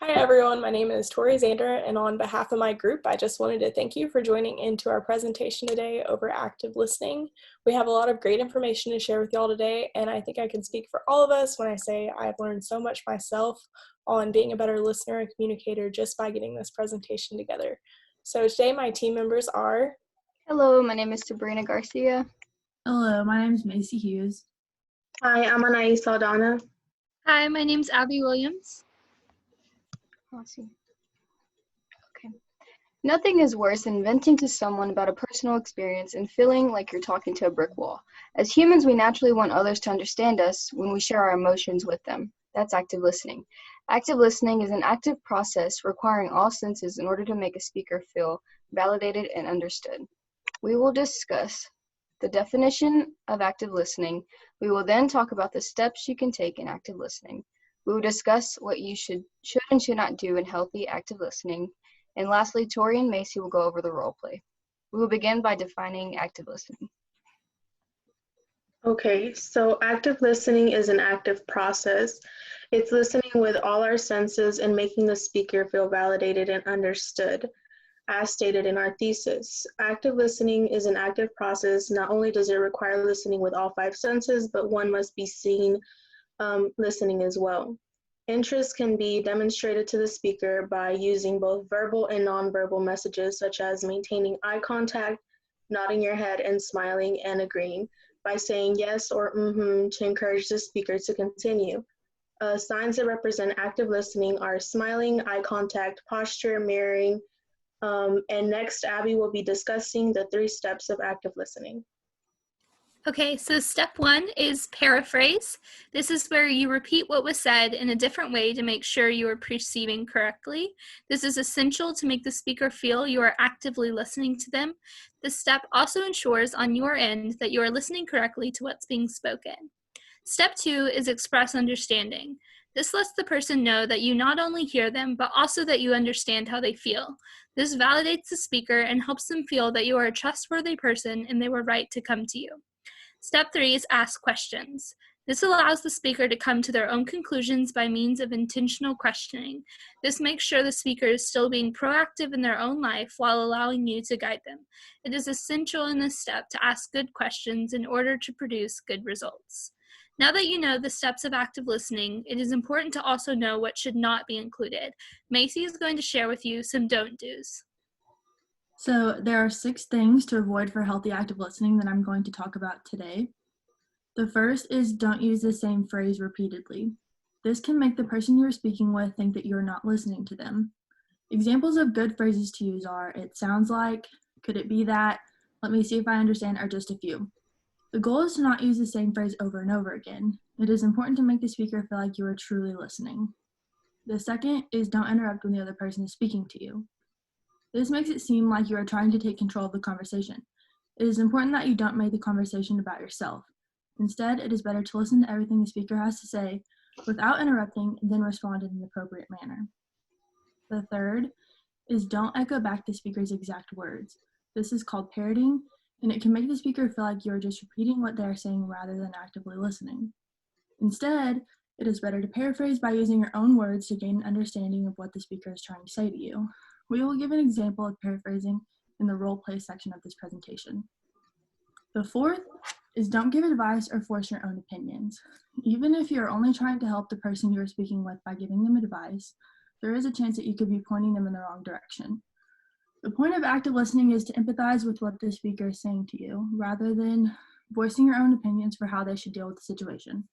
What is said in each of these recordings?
Hi everyone, my name is Tori Zander, and on behalf of my group, I just wanted to thank you for joining into our presentation today over active listening. We have a lot of great information to share with y'all today, and I think I can speak for all of us when I say I've learned so much myself on being a better listener and communicator just by getting this presentation together. So today my team members are... Hello, my name is Sabrina Garcia. Hello, my name is Macie Hughes. Hi, I'm Anahi, Saldana. Hi, my name's Abby Williams. Macie. Okay. Nothing is worse than venting to someone about a personal experience and feeling like you're talking to a brick wall. As humans, we naturally want others to understand us when we share our emotions with them. That's active listening. Active listening is an active process requiring all senses in order to make a speaker feel validated and understood. We will discuss the definition of active listening. We will then talk about the steps you can take in active listening. We will discuss what you should and should not do in healthy active listening. And lastly, Tori and Macie will go over the role play. We will begin by defining active listening. Okay, so active listening is an active process. It's listening with all our senses and making the speaker feel validated and understood. As stated in our thesis, active listening is an active process. Not only does it require listening with all five senses, but one must be seen listening as well. Interest can be demonstrated to the speaker by using both verbal and nonverbal messages, such as maintaining eye contact, nodding your head, and smiling and agreeing, by saying yes or mm-hmm to encourage the speaker to continue. Signs that represent active listening are smiling, eye contact, posture, mirroring, and next, Abby will be discussing the 3 steps of active listening. Okay, so step 1 is paraphrase. This is where you repeat what was said in a different way to make sure you are perceiving correctly. This is essential to make the speaker feel you are actively listening to them. This step also ensures on your end that you are listening correctly to what's being spoken. Step 2 is express understanding. This lets the person know that you not only hear them, but also that you understand how they feel. This validates the speaker and helps them feel that you are a trustworthy person and they were right to come to you. Step 3 is ask questions. This allows the speaker to come to their own conclusions by means of intentional questioning. This makes sure the speaker is still being proactive in their own life while allowing you to guide them. It is essential in this step to ask good questions in order to produce good results. Now that you know the steps of active listening, it is important to also know what should not be included. Macie is going to share with you some don't do's. So there are 6 things to avoid for healthy active listening that I'm going to talk about today. The first is don't use the same phrase repeatedly. This can make the person you're speaking with think that you're not listening to them. Examples of good phrases to use are, it sounds like, could it be that, let me see if I understand, are just a few. The goal is to not use the same phrase over and over again. It is important to make the speaker feel like you are truly listening. The second is don't interrupt when the other person is speaking to you. This makes it seem like you are trying to take control of the conversation. It is important that you don't make the conversation about yourself. Instead, it is better to listen to everything the speaker has to say without interrupting and then respond in an appropriate manner. The third is don't echo back the speaker's exact words. This is called parroting, and it can make the speaker feel like you're just repeating what they're saying rather than actively listening. Instead, it is better to paraphrase by using your own words to gain an understanding of what the speaker is trying to say to you. We will give an example of paraphrasing in the role play section of this presentation. The fourth is don't give advice or force your own opinions. Even if you're only trying to help the person you are speaking with by giving them advice, there is a chance that you could be pointing them in the wrong direction. The point of active listening is to empathize with what the speaker is saying to you, rather than voicing your own opinions for how they should deal with the situation.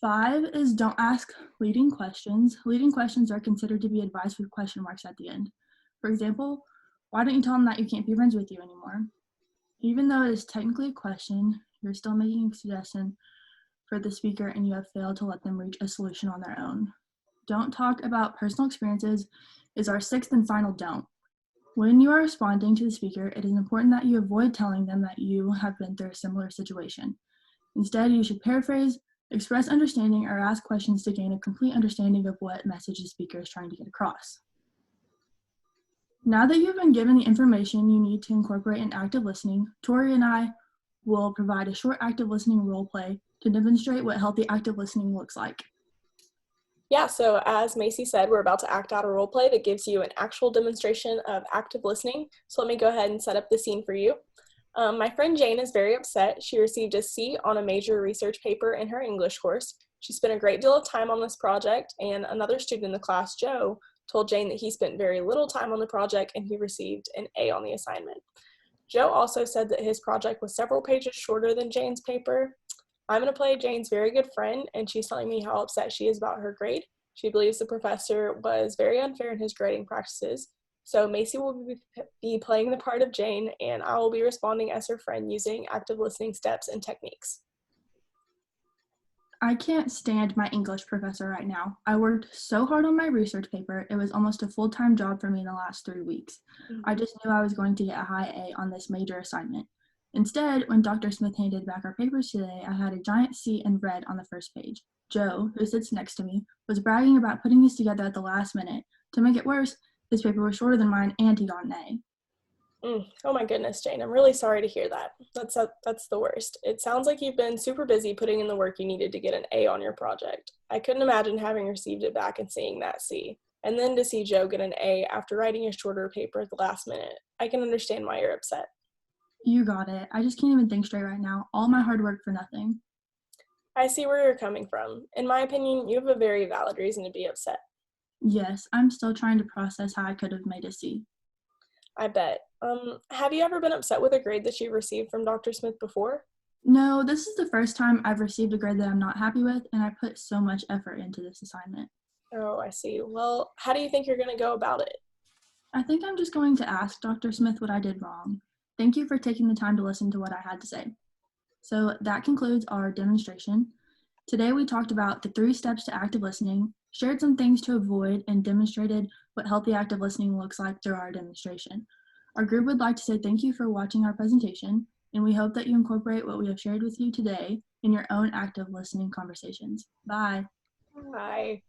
5 is don't ask leading questions. Leading questions are considered to be advice with question marks at the end. For example, why don't you tell them that you can't be friends with you anymore? Even though it is technically a question, you're still making a suggestion for the speaker and you have failed to let them reach a solution on their own. Don't talk about personal experiences is our 6th and final don't. When you are responding to the speaker, it is important that you avoid telling them that you have been through a similar situation. Instead, you should paraphrase, express understanding, or ask questions to gain a complete understanding of what message the speaker is trying to get across. Now that you've been given the information you need to incorporate in active listening, Tori and I will provide a short active listening role play to demonstrate what healthy active listening looks like. Yeah, so as Macie said, we're about to act out a role play that gives you an actual demonstration of active listening. So let me go ahead and set up the scene for you. My friend Jane is very upset. She received a C on a major research paper in her English course. She spent a great deal of time on this project, and another student in the class, Joe, told Jane that he spent very little time on the project and he received an A on the assignment. Joe also said that his project was several pages shorter than Jane's paper. I'm going to play Jane's very good friend, and she's telling me how upset she is about her grade. She believes the professor was very unfair in his grading practices. So Macie will be playing the part of Jane, and I will be responding as her friend using active listening steps and techniques. I can't stand my English professor right now. I worked so hard on my research paper, it was almost a full-time job for me in the last 3 weeks. I just knew I was going to get a high A on this major assignment. Instead, when Dr. Smith handed back our papers today, I had a giant C in red on the first page. Joe, who sits next to me, was bragging about putting these together at the last minute. To make it worse, his paper was shorter than mine and he got an A. Oh my goodness, Jane, I'm really sorry to hear that. That's the worst. It sounds like you've been super busy putting in the work you needed to get an A on your project. I couldn't imagine having received it back and seeing that C. And then to see Joe get an A after writing a shorter paper at the last minute. I can understand why you're upset. You got it. I just can't even think straight right now. All my hard work for nothing. I see where you're coming from. In my opinion, you have a very valid reason to be upset. Yes, I'm still trying to process how I could have made a C. I bet. Have you ever been upset with a grade that you received from Dr. Smith before? No, this is the first time I've received a grade that I'm not happy with, and I put so much effort into this assignment. Oh, I see. Well, how do you think you're going to go about it? I think I'm just going to ask Dr. Smith what I did wrong. Thank you for taking the time to listen to what I had to say. So that concludes our demonstration. Today we talked about the 3 steps to active listening, shared some things to avoid, and demonstrated what healthy active listening looks like through our demonstration. Our group would like to say thank you for watching our presentation, and we hope that you incorporate what we have shared with you today in your own active listening conversations. Bye. Bye.